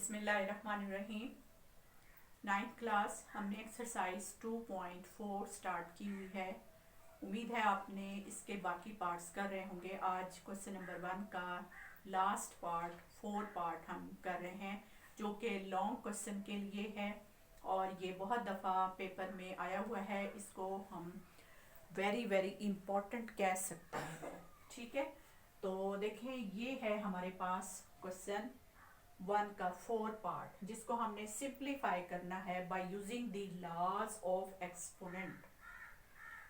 बिस्मिल्लाहिर्रहमानिर्रहीम। 9th class हमने exercise 2.4 start की हुई है। उम्मीद है आपने इसके बाकी पार्ट्स कर रहे होंगे। आज क्वेश्चन नंबर 1 का लास्ट पार्ट 4 पार्ट हम कर रहे हैं, जो कि लॉन्ग क्वेश्चन के लिए है और ये बहुत दफ़ा पेपर में आया हुआ है। इसको हम वेरी वेरी इम्पोर्टेंट कह सकते हैं। ठीक है, तो देखें, ये है हमारे पास क्वेश्चन 1 का 4 पार्ट, जिसको हमने सिंप्लीफाई करना है by using the laws of exponent.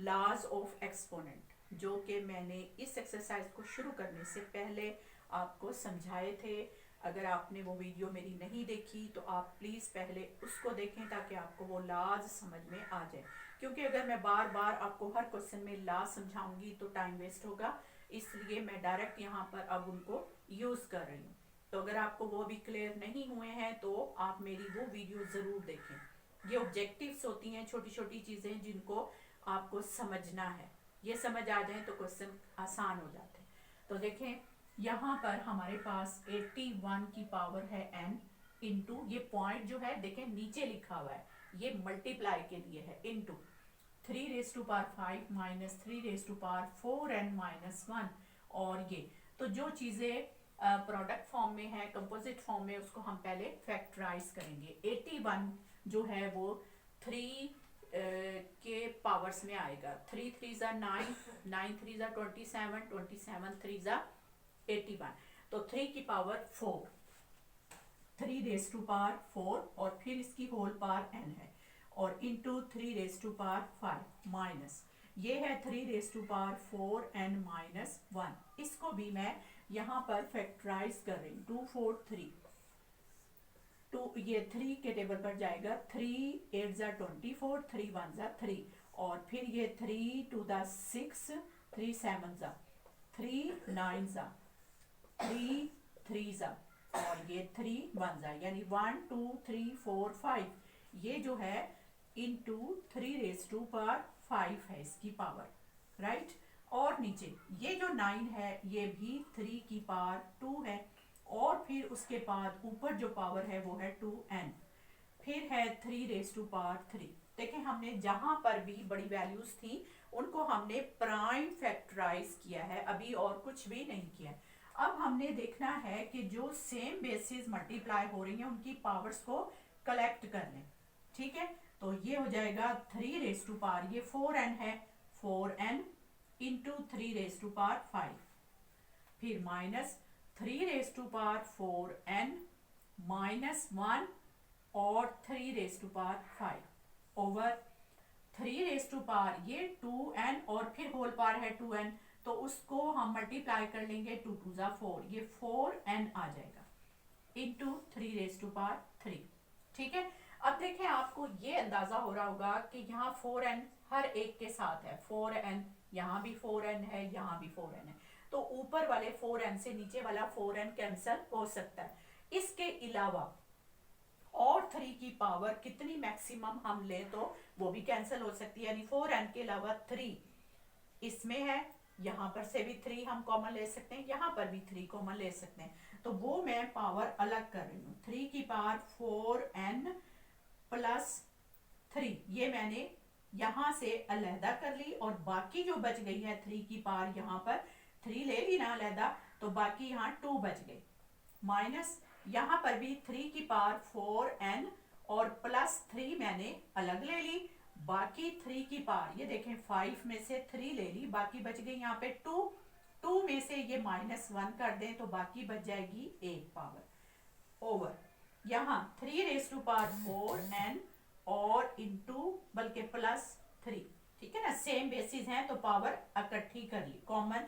Laws of exponent जो कि मैंने इस एक्सरसाइज को शुरू करने से पहले आपको समझाए थे। अगर आपने वो वीडियो मेरी नहीं देखी तो आप प्लीज़ पहले उसको देखें, ताकि आपको वो लॉज समझ में आ जाए। क्योंकि अगर मैं बार बार आपको हर क्वेश्चन में लॉज समझाऊंगी तो टाइम वेस्ट होगा, इसलिए मैं डायरेक्ट यहाँ पर अब उनको यूज़ कर रही हूँ। तो अगर आपको वो भी क्लियर नहीं हुए हैं तो आप मेरी वो वीडियो ज़रूर देखें। ये ऑब्जेक्टिव्स होती हैं, छोटी छोटी चीज़ें जिनको आपको समझना है। ये समझ आ जाए तो क्वेश्चन आसान हो जाते हैं। तो देखें, यहाँ पर हमारे पास 81 की पावर है n इंटू, ये पॉइंट जो है देखें नीचे लिखा हुआ है, ये मल्टीप्लाई के लिए है, into 3 raise to power 5 minus 3 raise to power 4n minus 1। और ये तो जो चीज़ें प्रोडक्ट फॉर्म में है, कंपोजिट फॉर्म में, उसको हम पहले फैक्टराइज करेंगे। 81 जो है वो 3 के पावर्स में आएगा। 3 3 ज़ा 9, 9 3 ज़ा 27, 27 3 ज़ा 81। तो 3 की पावर 4, 3 रेज़ टू पावर 4 और फिर इसकी होल पावर n है, और into 3 raise to power 5 minus ये है 3 raise to power 4n minus 1। इसको भी मैं यहाँ पर फैक्टराइज कर रही हूँ। 2 4 3 2, ये 3 के टेबल पर जाएगा। 3 8 ज़ा 24, 3 1 ज़ा 3, और फिर ये 3 2 ज़ा 6, 3 7 ज़ा 3 9 ज़ा 3 3 ज़ा, और ये 3 1 ज़ा, यानी 1 2 3 4 5। ये जो है इंटू 3 रेज़ टू पावर 5 है इसकी पावर, राइट। और नीचे ये जो 9 है ये भी 3 की पावर 2 है, और फिर उसके बाद ऊपर जो पावर है वो है 2n, फिर है 3 रेज़ टू पावर 3। देखें, हमने जहां पर भी बड़ी वैल्यूज थी उनको हमने प्राइम फैक्टराइज किया है, अभी और कुछ भी नहीं किया। अब हमने देखना है कि जो सेम बेसिस मल्टीप्लाई हो रही हैं उनकी पावर्स को कलेक्ट कर लें। ठीक है, तो ये हो जाएगा 3 रेज़ टू पावर, ये 4n है, 4n into 3 raise to power 5, फिर minus 3 raise to power 4n minus 1 और 3 raise to power 5 over 3 raise to power ये 2n और फिर होल पावर है 2n, तो उसको हम मल्टीप्लाई कर लेंगे। 2 2 ज़ा 4, ये 4n आ जाएगा इंटू 3 रेज़ टू पावर 3। ठीक है, अब देखें, आपको ये अंदाजा हो रहा होगा कि यहाँ 4n हर एक के साथ है। 4n यहाँ भी 4n है, यहाँ भी 4n है, तो ऊपर वाले 4n से नीचे वाला 4n कैंसिल हो सकता है। इसके अलावा और 3 की पावर कितनी मैक्सिमम हम ले तो वो भी कैंसिल हो सकती है, यानी 4n के अलावा 3 इसमें है, यहाँ पर से भी 3 हम कॉमन ले सकते हैं, यहाँ पर भी 3 कॉमन ले सकते हैं। तो वो मैं पावर अलग कर रही हूँ। 3 की पावर 4n प्लस 3 ये मैंने यहाँ से अलहदा कर ली, और बाकी जो बच गई है 3 की पावर, यहाँ पर 3 ले ली ना अलहदा, तो बाकी यहाँ 2 बच गई, माइनस यहाँ पर भी 3 की पावर 4n और प्लस 3 मैंने अलग ले ली, बाकी 3 की पावर ये देखें 5 में से 3 ले ली, बाकी बच गई यहाँ पे 2, 2 में से ये माइनस 1 कर दें तो बाकी बच जाएगी 1 पावर, ओवर यहाँ 3 रेज़ टू पावर 4n और इंटू बल्कि प्लस 3। ठीक है ना, सेम बेसिस हैं तो पावर इकट्ठी कर ली, कॉमन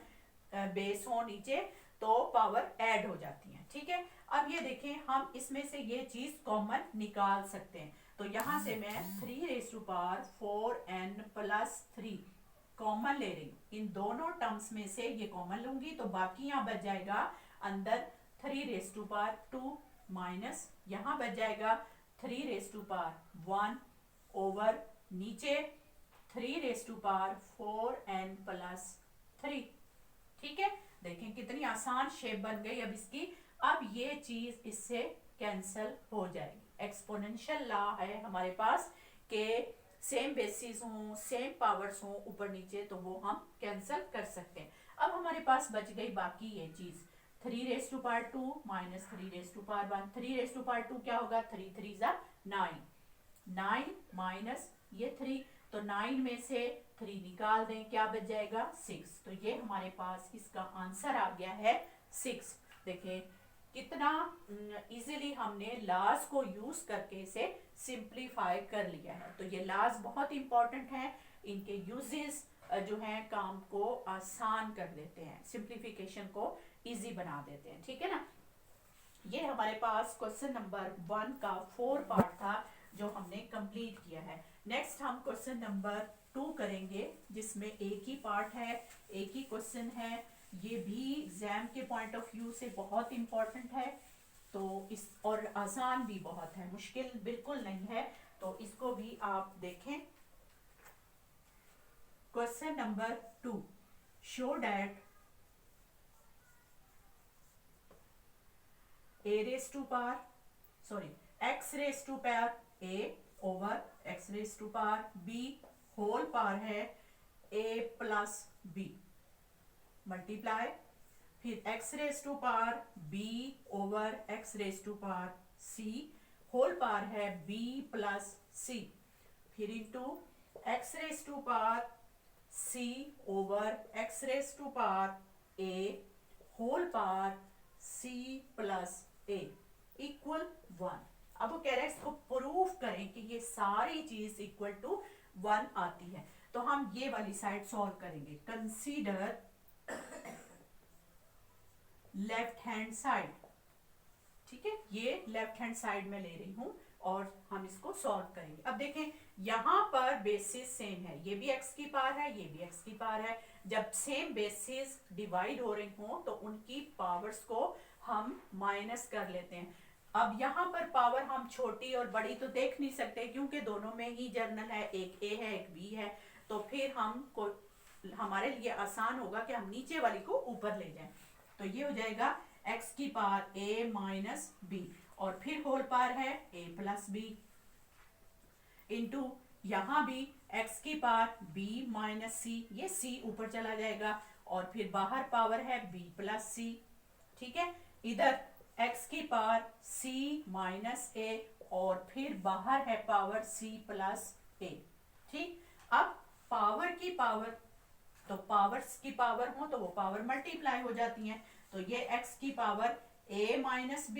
बेस हो नीचे तो पावर ऐड हो जाती है। ठीक है, अब ये देखें, हम इसमें से ये चीज कॉमन निकाल सकते हैं। तो यहाँ से मैं 3 raise to power 4n plus 3 common ले रही हूँ। इन दोनों टर्म्स में से ये कॉमन लूंगी तो बाकी यहाँ बच जाएगा अंदर 3 रेज़ टू पावर 2 माइनस यहाँ बच जाएगा 3 रेज़ टू पावर 1 ओवर नीचे 3 raise to power 4n plus 3। ठीक है, देखें कितनी आसान शेप बन गई अब इसकी। अब ये चीज इससे कैंसल हो जाएगी। एक्सपोनेंशियल लॉ है हमारे पास कि सेम बेसिस हों, सेम पावर्स हों ऊपर नीचे, तो वो हम कैंसल कर सकते हैं। अब हमारे पास बच गई बाकी ये चीज 3 raise to power 2 minus 3 raise to power 1। 3 raise to power 2 क्या होगा, 3 3 जा 9, 9 माइनस ये 3, तो 9 में से 3 निकाल दें, क्या बच जाएगा 6। तो ये हमारे पास इसका आंसर आ गया है 6। देखें कितना इजीली हमने लॉज को यूज करके इसे सिंप्लीफाई कर लिया है। तो ये लॉज बहुत इंपॉर्टेंट हैं, इनके यूजेस जो हैं काम को आसान कर देते हैं, सिंप्लीफिकेशन को इजी बना देते हैं, ठीक है ना। ये हमारे पास क्वेश्चन नंबर 1 का 4 पार्ट था जो हमने कंप्लीट किया है। नेक्स्ट हम क्वेश्चन नंबर 2 करेंगे जिसमें एक ही पार्ट है, एक ही क्वेश्चन है। ये भी एग्जाम के पॉइंट ऑफ व्यू से बहुत इंपॉर्टेंट है, तो इस और आसान भी बहुत है, मुश्किल बिल्कुल नहीं है, तो इसको भी आप देखें। Question number 2, show that x raise to power a over x raise to power b whole power है a प्लस b मल्टीप्लाई, फिर x raise to power b over x raise to power c whole power है b plus c, फिर into x raise to power c over x raise to power a whole power c plus a equal 1। अब वो कह रहे हैं इसको proof करें कि ये सारी चीज इक्वल टू 1 आती है। तो हम ये वाली साइड सॉल्व करेंगे। कंसीडर लेफ्ट हैंड साइड, ठीक है, ये लेफ्ट हैंड साइड में ले रही हूं और हम इसको सॉल्व करेंगे। अब देखें यहां पर बेसिस सेम है, ये भी x की पावर है, ये भी x की पावर है। जब सेम बेसिस डिवाइड हो रही हो तो उनकी पावर्स को हम माइनस कर लेते हैं। अब यहाँ पर पावर हम छोटी और बड़ी तो देख नहीं सकते क्योंकि दोनों में ही जर्नल है, एक a है एक b है, तो फिर हमको हमारे लिए आसान होगा कि हम नीचे वाली को ऊपर ले जाएं। तो ये हो जाएगा x की पावर a माइनस b और फिर होल पावर है a प्लस b इंटू यहाँ भी x की पावर b माइनस c, ये c ऊपर चला जाएगा और फिर बाहर पावर है b प्लस c, ठीक है। इधर x की पावर c माइनस a और फिर बाहर है पावर c प्लस a, ठीक। अब पावर की पावर, तो पावर्स की पावर हो तो वो पावर मल्टीप्लाई हो जाती हैं, तो ये x की power a minus b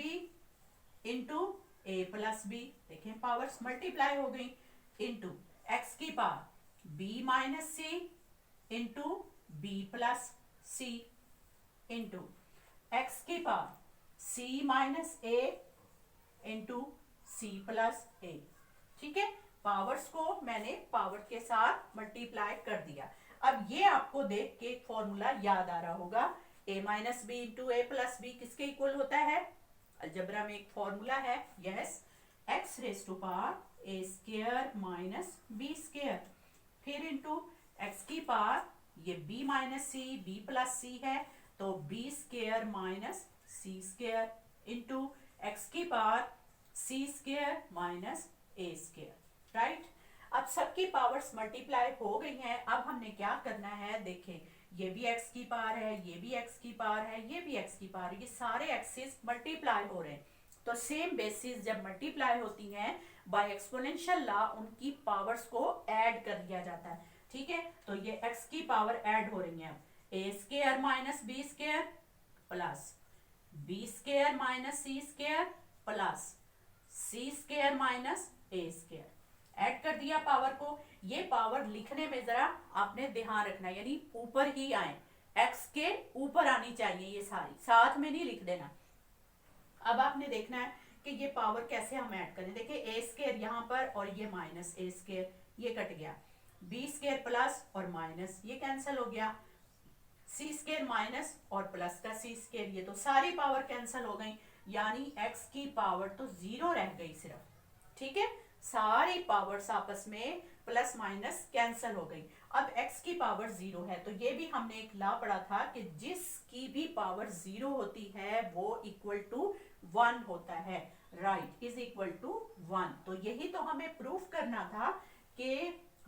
into a plus b, देखें पावर्स मल्टीप्लाई हो गई, इंटू x की power b minus c into b plus c into x की power c minus a into c plus a, ठीक है। Powers को मैंने power के साथ मल्टीप्लाई कर दिया। अब ये आपको देख के एक फॉर्मूला याद आ रहा होगा, a minus B into A plus B किसके इक्वल होता है, अलजेब्रा में एक फॉर्मूला है, yes, x raise to power a square minus b square, फिर इंटू x की पावर ये b minus C b plus C है तो b square minus c square into x की power c square minus a square, right. अब सबकी powers multiply हो गई हैं। अब हमने क्या करना है, देखें ये भी x की पावर है, ये भी x की पावर है, ये भी x की पावर है, ये सारे एक्सिस मल्टीप्लाई हो रहे हैं। तो सेम बेसिस जब मल्टीप्लाई होती हैं बाय एक्सपोनेंशियल लॉ उनकी पावर्स को ऐड कर दिया जाता है, ठीक है। तो ये x की पावर ऐड हो रही है, a square minus b square plus b square minus c square plus c square minus a square, add कर दिया पावर को। ये पावर लिखने में जरा आपने ध्यान रखना, यानी ऊपर ही आए, x के ऊपर आनी चाहिए, ये सारी साथ में नहीं लिख देना। अब आपने देखना है कि ये पावर कैसे हम ऐड करें। देखिए a स्क्वायर यहाँ पर और ये माइनस a स्क्वायर, ये कट गया, b स्क्वायर प्लस और माइनस ये कैंसिल हो गया, c स्क्वायर माइनस और प्लस का c स्क्वायर, ये तो सारी पावर कैंसिल हो गई, यानी x की पावर तो 0 रह गई सिर्फ, ठीक है। सारी पावर्स आपस में प्लस माइनस कैंसिल हो गई। अब x की पावर 0 है, तो ये भी हमने एक लॉ पढ़ा था कि जिसकी जिसकी भी पावर 0 होती है वो इक्वल टू 1 होता है, राइट, इज इक्वल टू 1। तो यही तो हमें प्रूफ करना था कि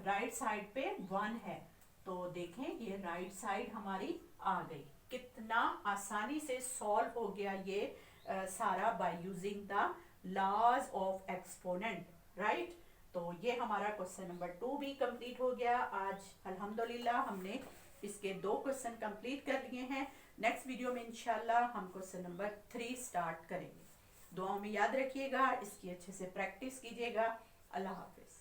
राइट साइड पे 1 है। तो देखें ये राइट साइड हमारी आ गई। कितना आसानी से सॉल्व हो गया ये सारा by using the laws of exponent, right. तो ये हमारा क्वेश्चन नंबर 2 भी कंप्लीट हो गया। आज अल्हम्दुलिल्लाह हमने इसके 2 क्वेश्चन कंप्लीट कर लिए हैं। नेक्स्ट वीडियो में इंशाल्लाह हम क्वेश्चन नंबर 3 स्टार्ट करेंगे। दुआओं में याद रखिएगा, इसकी अच्छे से प्रैक्टिस कीजिएगा। अल्लाह हाफिज।